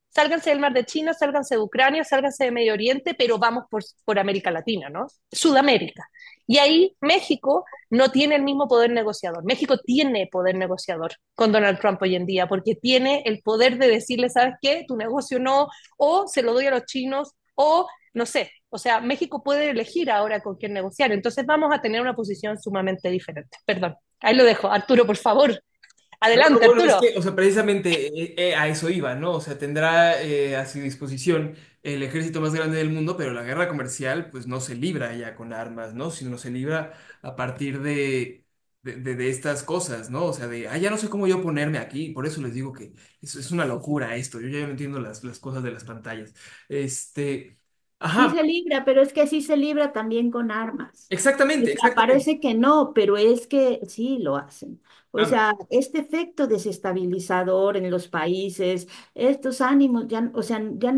Sálganse del mar de China, sálganse de Ucrania, sálganse de Medio Oriente, pero vamos por América Latina, ¿no? Sudamérica. Y ahí México no tiene el mismo poder negociador. México tiene poder negociador con Donald Trump hoy en día, porque tiene el poder de decirle, ¿sabes qué? Tu negocio no, o se lo doy a los chinos, o no sé. O sea, México puede elegir ahora con quién negociar. Entonces vamos a tener una posición sumamente diferente. Perdón, ahí lo dejo. Arturo, por favor. No, no, Adelante, bueno, es Arturo. que, o sea, precisamente a eso iba, ¿no? O sea, tendrá a su disposición el ejército más grande del mundo, pero la guerra comercial, pues no se libra ya con armas, ¿no? Sino se libra a partir de estas cosas, ¿no? O sea, ya no sé cómo yo ponerme aquí, por eso les digo que es una locura esto, yo ya no entiendo las cosas de las pantallas. Este, Sí ajá, se libra, pero es que sí se libra también con armas. O exactamente, sea, exactamente. parece que no, pero es que sí lo hacen. O Ah, sea, este efecto desestabilizador en los países, estos ánimos, ya, o sea, ya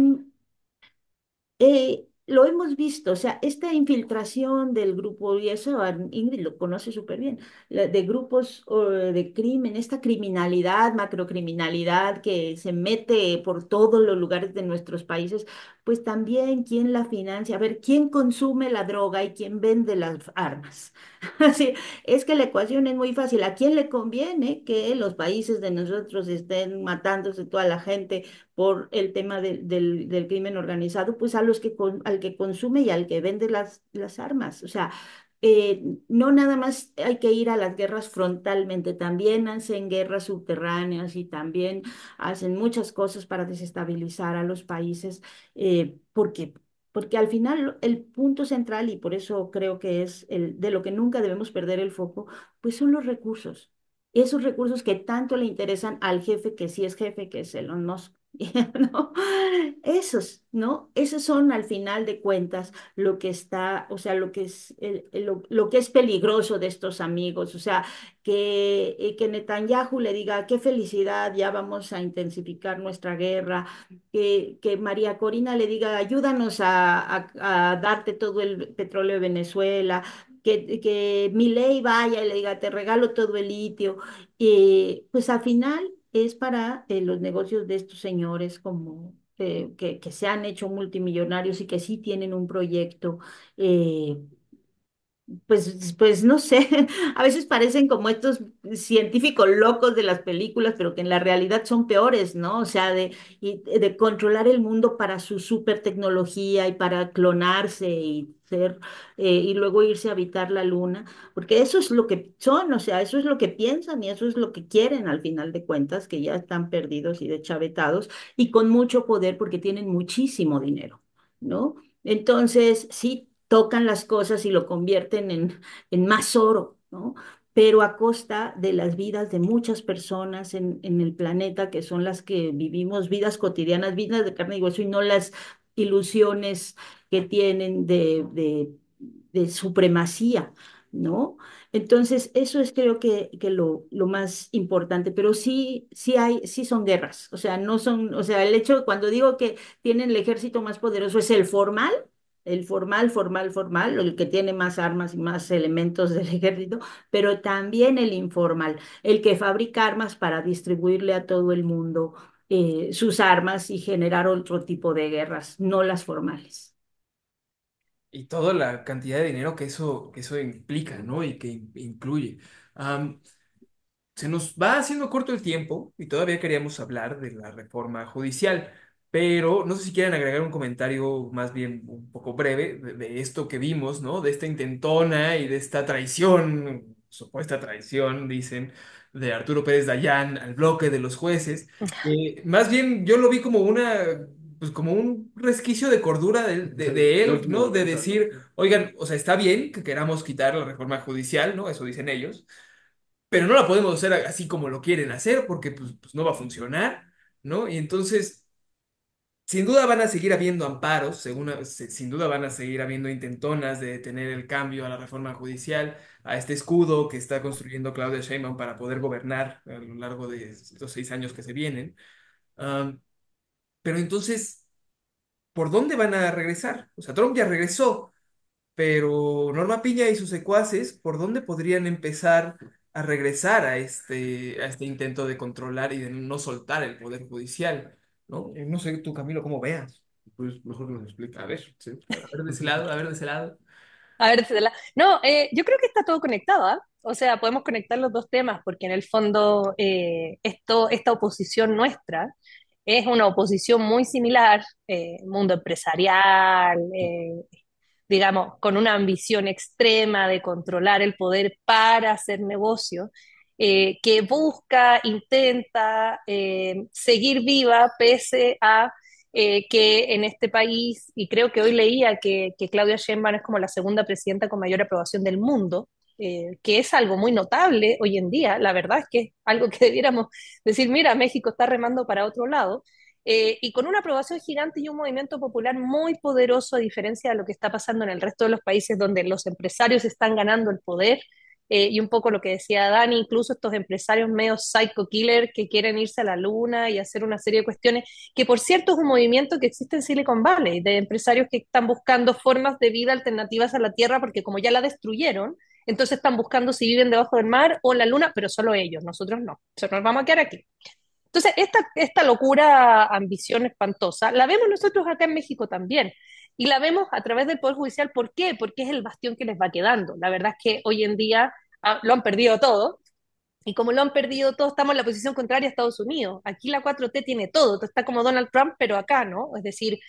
lo hemos visto, o sea, esta infiltración del grupo, y eso Ingrid lo conoce súper bien, de grupos de crimen, esta criminalidad, macrocriminalidad que se mete por todos los lugares de nuestros países, pues también quién la financia, a ver, quién consume la droga y quién vende las armas. Así, es que la ecuación es muy fácil. ¿A quién le conviene que los países de nosotros estén matándose toda la gente por el tema del crimen organizado? Pues a los que al que consume y al que vende las armas. O sea, no nada más hay que ir a las guerras frontalmente, también hacen guerras subterráneas y también hacen muchas cosas para desestabilizar a los países, porque al final el punto central, y por eso creo que es el de lo que nunca debemos perder el foco, pues son los recursos. Esos recursos que tanto le interesan al jefe, que sí es jefe, que es Elon Musk. ¿No? Esos, ¿no? Esos son al final de cuentas lo que está, o sea, lo que es, lo que es peligroso de estos amigos, o sea, que Netanyahu le diga, qué felicidad, ya vamos a intensificar nuestra guerra, que María Corina le diga, ayúdanos a darte todo el petróleo de Venezuela, que Milei vaya y le diga, te regalo todo el litio, pues al final es para los negocios de estos señores como que se han hecho multimillonarios y que sí tienen un proyecto. eh, pues no sé, a veces parecen como estos científicos locos de las películas, pero que en la realidad son peores, ¿no? O sea, de controlar el mundo para su super tecnología y para clonarse y ser, y luego irse a habitar la luna, porque eso es lo que son, o sea, eso es lo que piensan y eso es lo que quieren al final de cuentas, que ya están perdidos y deschavetados y con mucho poder porque tienen muchísimo dinero, ¿no? Entonces, sí, tocan las cosas y lo convierten en más oro, ¿no? Pero a costa de las vidas de muchas personas en el planeta, que son las que vivimos vidas cotidianas, vidas de carne y hueso, y no las ilusiones que tienen de supremacía, ¿no? Entonces, eso es creo que lo más importante, pero sí, sí son guerras, o sea, no son, o sea, el hecho, cuando digo que tienen el ejército más poderoso es el formal, el que tiene más armas y más elementos del ejército, pero también el informal, el que fabrica armas para distribuirle a todo el mundo sus armas y generar otro tipo de guerras, no las formales. y toda la cantidad de dinero que eso implica, ¿no? Y que incluye. Se nos va haciendo corto el tiempo y todavía queríamos hablar de la reforma judicial, pero no sé si quieren agregar un comentario más bien un poco breve de esto que vimos, ¿no? De esta intentona y de esta traición, supuesta traición, dicen, de Arturo Pérez Dayán al bloque de los jueces. Más bien yo lo vi como pues como un resquicio de cordura de él, ¿no? De decir, oigan, o sea, está bien que queramos quitar la reforma judicial, ¿no? Eso dicen ellos, pero no la podemos hacer así como lo quieren hacer porque pues no va a funcionar, ¿no? Y entonces, sin duda van a seguir habiendo amparos, sin duda van a seguir habiendo intentonas de detener el cambio a la reforma judicial, a este escudo que está construyendo Claudia Sheinbaum para poder gobernar a lo largo de estos 6 años que se vienen. Am, pero entonces, ¿por dónde van a regresar? O sea, Trump ya regresó, pero Norma Piña y sus secuaces, ¿por dónde podrían empezar a regresar a este intento de controlar y de no soltar el poder judicial? ¿No? No sé tú, Camilo, cómo veas. Pues mejor nos explica. A ver, sí. A ver de ese lado, a ver de ese lado. A ver, no, yo creo que está todo conectado, ¿ah? O sea, podemos conectar los dos temas porque en el fondo esta oposición nuestra es una oposición muy similar, mundo empresarial, digamos, con una ambición extrema de controlar el poder para hacer negocio, que busca, intenta seguir viva pese a que en este país, y creo que hoy leía que Claudia Sheinbaum es como la segunda presidenta con mayor aprobación del mundo, que es algo muy notable hoy en día. La verdad es que es algo que debiéramos decir, mira, México está remando para otro lado, y con una aprobación gigante y un movimiento popular muy poderoso, a diferencia de lo que está pasando en el resto de los países donde los empresarios están ganando el poder, y un poco lo que decía Dani, incluso estos empresarios medio psycho killer que quieren irse a la luna y hacer una serie de cuestiones, que por cierto es un movimiento que existe en Silicon Valley, de empresarios que están buscando formas de vida alternativas a la Tierra, porque como ya la destruyeron, entonces están buscando si viven debajo del mar o en la luna, pero solo ellos, nosotros no, nosotros nos vamos a quedar aquí. Entonces, esta locura, ambición espantosa, la vemos nosotros acá en México también. Y la vemos a través del Poder Judicial. ¿Por qué? Porque es el bastión que les va quedando. La verdad es que hoy en día lo han perdido todo. Y como lo han perdido todo, estamos en la posición contraria a Estados Unidos. Aquí la 4T tiene todo. Está como Donald Trump, pero acá, ¿no? Es decir,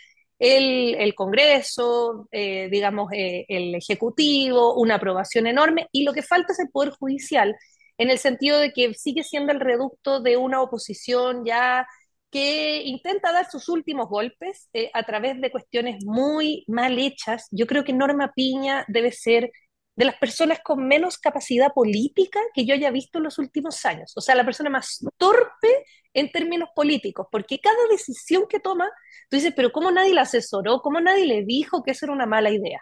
el Congreso, digamos, el Ejecutivo, una aprobación enorme. Y lo que falta es el Poder Judicial en el sentido de que sigue siendo el reducto de una oposición ya que intenta dar sus últimos golpes a través de cuestiones muy mal hechas. Yo creo que Norma Piña debe ser de las personas con menos capacidad política que yo haya visto en los últimos años. O sea, la persona más torpe en términos políticos, porque cada decisión que toma, tú dices, pero ¿cómo nadie la asesoró? ¿Cómo nadie le dijo que eso era una mala idea?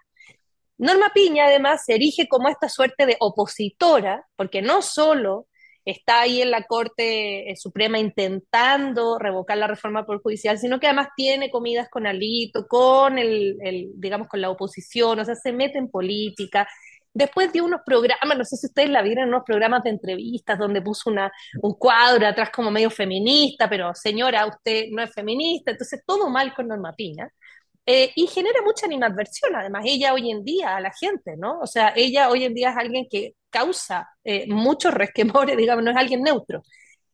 Norma Piña además se erige como esta suerte de opositora, porque no solo está ahí en la Corte Suprema intentando revocar la reforma por judicial, sino que además tiene comidas con Alito, con digamos, con la oposición, o sea, se mete en política. Después de unos programas, no sé si ustedes la vieron, unos programas de entrevistas donde puso un cuadro atrás como medio feminista, pero señora, usted no es feminista, entonces todo mal con Norma Piña. Y genera mucha animadversión, además, ella hoy en día a la gente, ¿no? O sea, ella hoy en día es alguien que causa muchos resquemores, digamos, no es alguien neutro.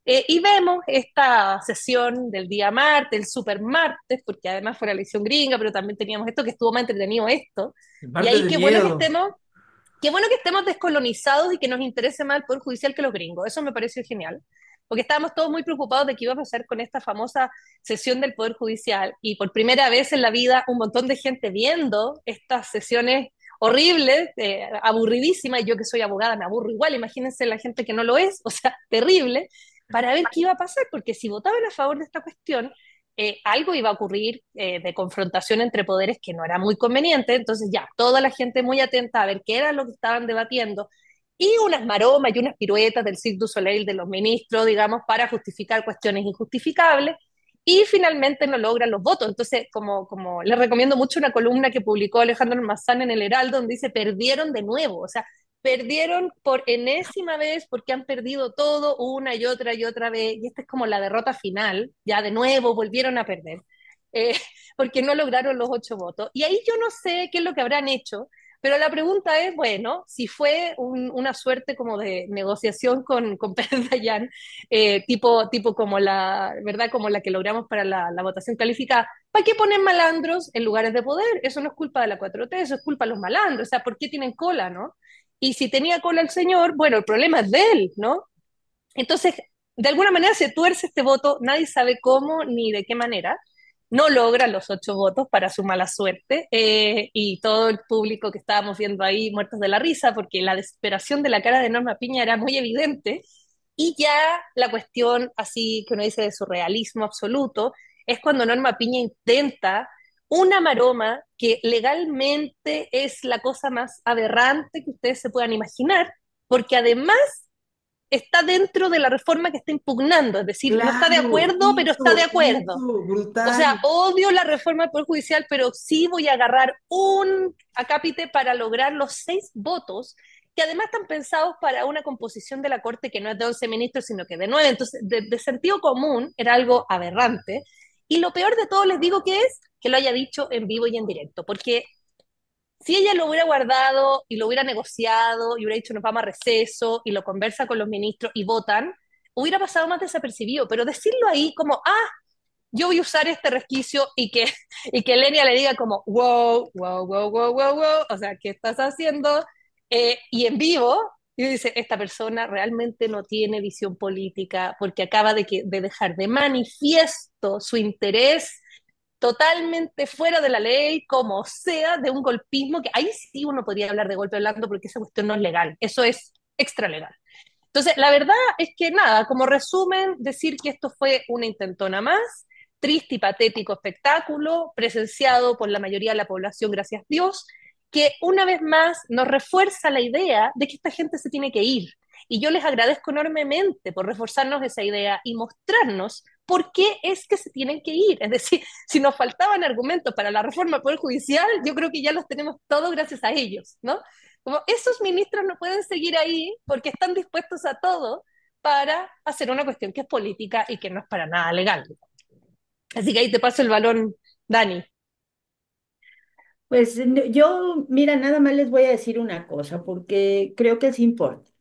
Y vemos esta sesión del día martes, el super martes, porque además fue la elección gringa, pero también teníamos esto que estuvo más entretenido esto. Y Parte ahí de miedo. qué bueno que estemos descolonizados y que nos interese más el Poder Judicial que los gringos. Eso me pareció genial. Porque estábamos todos muy preocupados de qué iba a pasar con esta famosa sesión del Poder Judicial. Y por primera vez en la vida, un montón de gente viendo estas sesiones horribles, aburridísimas. Y yo que soy abogada me aburro igual. Imagínense la gente que no lo es, o sea, terrible, para ver qué iba a pasar. Porque si votaban a favor de esta cuestión, algo iba a ocurrir de confrontación entre poderes que no era muy conveniente, entonces ya, toda la gente muy atenta a ver qué era lo que estaban debatiendo, y unas maromas y unas piruetas del Cirque du Soleil de los ministros, digamos, para justificar cuestiones injustificables, y finalmente no logran los votos. Entonces, como les recomiendo mucho una columna que publicó Alejandro Almazán en El Heraldo, donde dice, perdieron de nuevo, o sea, perdieron por enésima vez porque han perdido todo una y otra vez, y esta es como la derrota final, ya de nuevo volvieron a perder, eh, porque no lograron los 8 votos. Y ahí yo no sé qué es lo que habrán hecho, pero la pregunta es, bueno, si fue una suerte como de negociación con Pérez Dayán, tipo como ¿verdad? Como la que logramos para la votación calificada, ¿para qué ponen malandros en lugares de poder? Eso no es culpa de la 4T, eso es culpa de los malandros, o sea, ¿por qué tienen cola, no? Y si tenía cola el señor, bueno, el problema es de él, ¿no? Entonces, de alguna manera se tuerce este voto, nadie sabe cómo ni de qué manera, no logra los 8 votos para su mala suerte, y todo el público que estábamos viendo ahí muertos de la risa, porque la desesperación de la cara de Norma Piña era muy evidente, y ya la cuestión así que uno dice de surrealismo absoluto, es cuando Norma Piña intenta una maroma que legalmente es la cosa más aberrante que ustedes se puedan imaginar, porque además está dentro de la reforma que está impugnando, es decir, no está de Claro, acuerdo, pero está de acuerdo. O sea, brutal. odio la reforma del Poder Judicial, pero sí voy a agarrar un acápite para lograr los 6 votos, que además están pensados para una composición de la Corte que no es de 11 ministros, sino que de 9. Entonces, de sentido común, era algo aberrante. Y lo peor de todo, les digo que es que lo haya dicho en vivo y en directo, porque Si ella lo hubiera guardado y lo hubiera negociado y hubiera dicho nos vamos a receso y lo conversa con los ministros y votan, hubiera pasado más desapercibido. Pero decirlo ahí como, ah, yo voy a usar este resquicio y que Lenia le diga como, wow, wow, wow, wow, wow, wow, o sea, ¿qué estás haciendo? Y en vivo, y dice, esta persona realmente no tiene visión política porque acaba de dejar de manifiesto su interés totalmente fuera de la ley, como sea, de un golpismo, que ahí sí uno podría hablar de golpe blando porque esa cuestión no es legal, eso es extra legal. Entonces, la verdad es que nada, como resumen, decir que esto fue una intentona más, triste y patético espectáculo, presenciado por la mayoría de la población, gracias a Dios, que una vez más nos refuerza la idea de que esta gente se tiene que ir. Y yo les agradezco enormemente por reforzarnos esa idea y mostrarnos por qué es que se tienen que ir. Es decir, si nos faltaban argumentos para la reforma del Poder Judicial, yo creo que ya los tenemos todos gracias a ellos, ¿no? Como esos ministros no pueden seguir ahí porque están dispuestos a todo para hacer una cuestión que es política y que no es para nada legal. Así que ahí te paso el balón, Dani. Pues yo, mira, nada más les voy a decir una cosa, porque creo que es importante.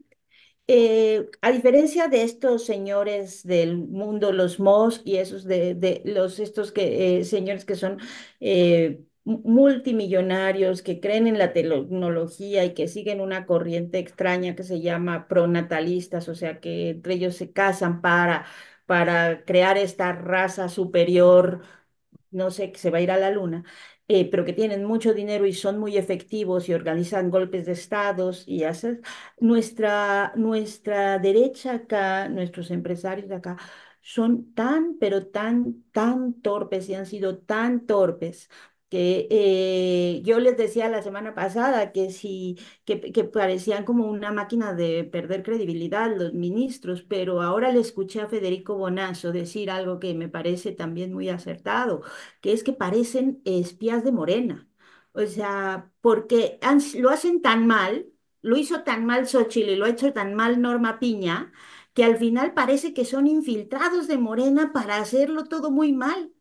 A diferencia de estos señores del mundo, los Musk y esos de los estos que señores que son multimillonarios, que creen en la tecnología y que siguen una corriente extraña que se llama pronatalistas, o sea que entre ellos se casan para crear esta raza superior, no sé, que se va a ir a la luna, pero que tienen mucho dinero y son muy efectivos y organizan golpes de estados y hacen nuestra derecha acá, nuestros empresarios de acá, son tan, pero tan, tan torpes y han sido tan torpes que yo les decía la semana pasada que si que parecían como una máquina de perder credibilidad los ministros, pero ahora le escuché a Federico Bonazo decir algo que me parece también muy acertado, que es que parecen espías de Morena. O sea, porque lo hacen tan mal, lo hizo tan mal Xóchitl y lo ha hecho tan mal Norma Piña, que al final parece que son infiltrados de Morena para hacerlo todo muy mal,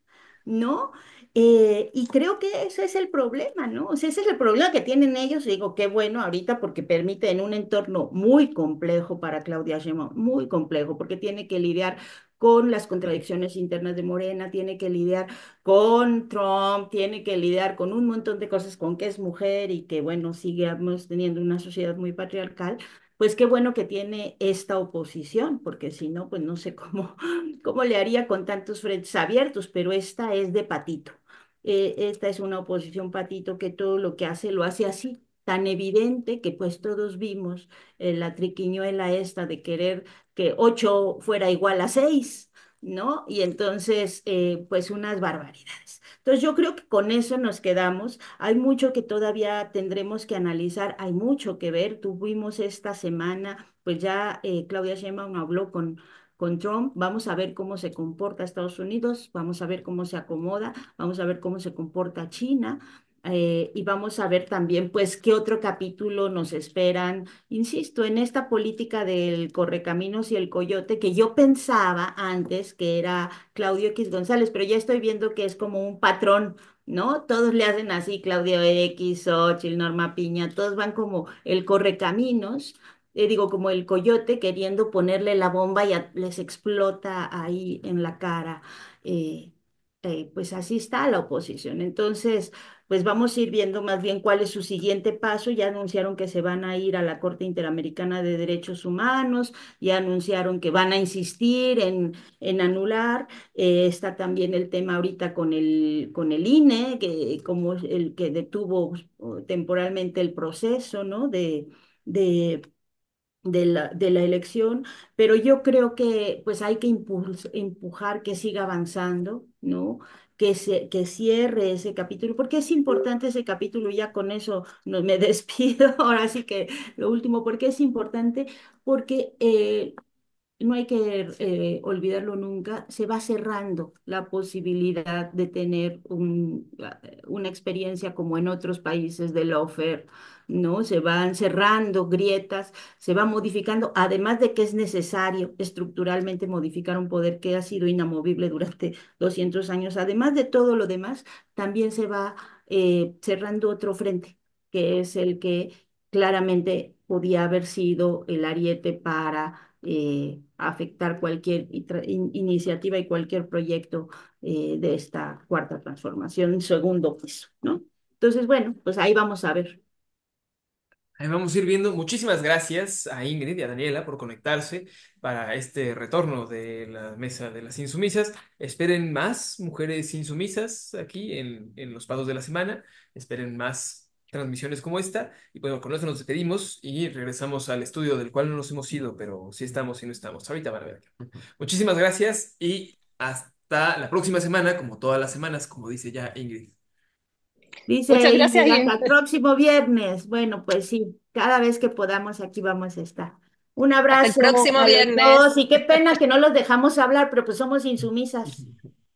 ¿no? Y creo que ese es el problema, ¿no? O sea, ese es el problema que tienen ellos. Y digo, qué bueno ahorita porque permite en un entorno muy complejo para Claudia Sheinbaum, muy complejo, porque tiene que lidiar con las contradicciones internas de Morena, tiene que lidiar con Trump, tiene que lidiar con un montón de cosas, con que es mujer y que, bueno, sigamos teniendo una sociedad muy patriarcal. Pues qué bueno que tiene esta oposición, porque si no, pues no sé cómo, cómo le haría con tantos frentes abiertos, pero esta es de patito. Esta es una oposición patito que todo lo que hace lo hace así, tan evidente que pues todos vimos la triquiñuela esta de querer que 8 fuera igual a 6, ¿no? Y entonces, pues unas barbaridades. Entonces yo creo que con eso nos quedamos. Hay mucho que todavía tendremos que analizar, hay mucho que ver. Tuvimos esta semana, pues ya Claudia Sheinbaum habló con Trump. Vamos a ver cómo se comporta Estados Unidos, vamos a ver cómo se acomoda, vamos a ver cómo se comporta China. Y vamos a ver también, pues, qué otro capítulo nos esperan, insisto, en esta política del correcaminos y el coyote, que yo pensaba antes que era Claudio X González, pero ya estoy viendo que es como un patrón, ¿no? Todos le hacen así, Claudio X, Xochitl, Norma Piña, todos van como el correcaminos, digo, como el coyote queriendo ponerle la bomba y les explota ahí en la cara. Eh, pues así está la oposición. Entonces, pues vamos a ir viendo más bien cuál es su siguiente paso. Ya anunciaron que se van a ir a la Corte Interamericana de Derechos Humanos, ya anunciaron que van a insistir en anular. Está también el tema ahorita con el INE, que como el que detuvo temporalmente el proceso, ¿no? De de la elección, pero yo creo que pues hay que empujar que siga avanzando, ¿no? Que cierre ese capítulo, porque es importante ese capítulo, y ya con eso no me despido, ahora sí que lo último, porque es importante, porque no hay que olvidarlo nunca, se va cerrando la posibilidad de tener una experiencia como en otros países de lawfare, ¿no? Se van cerrando grietas, se va modificando, además de que es necesario estructuralmente modificar un poder que ha sido inamovible durante 200 años, además de todo lo demás, también se va cerrando otro frente. que es el que claramente podía haber sido el ariete para afectar cualquier iniciativa y cualquier proyecto de esta cuarta transformación, segundo piso, ¿no? Entonces, bueno, pues ahí vamos a ver. Ahí vamos a ir viendo. Muchísimas gracias a Ingrid y a Daniela por conectarse para este retorno de la mesa de las insumisas. Esperen más mujeres insumisas aquí en los pagos de la semana. Esperen más transmisiones como esta. Y bueno, con eso nos despedimos y regresamos al estudio del cual no nos hemos ido, pero sí estamos y no estamos. Ahorita van a ver. Muchísimas gracias y hasta la próxima semana, como todas las semanas, como dice ya Ingrid. Dice Muchas gracias Ingrid, y hasta el próximo viernes. Bueno, pues sí, cada vez que podamos aquí vamos a estar. Un hasta el abrazo próximo a los dos viernes. y qué pena que no los dejamos hablar, pero pues somos insumisas.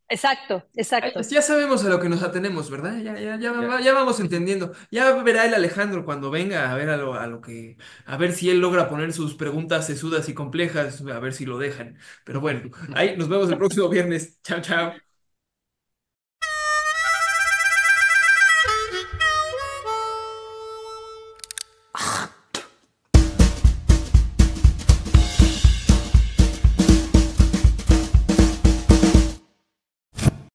Exacto, Ay, exacto. pues ya sabemos a lo que nos atenemos, ¿verdad? Ya. Ya vamos entendiendo. Ya verá el Alejandro cuando venga a ver a lo que, a ver si él logra poner sus preguntas sesudas y complejas, a ver si lo dejan. Pero bueno, ahí nos vemos el próximo viernes. Chao, chao.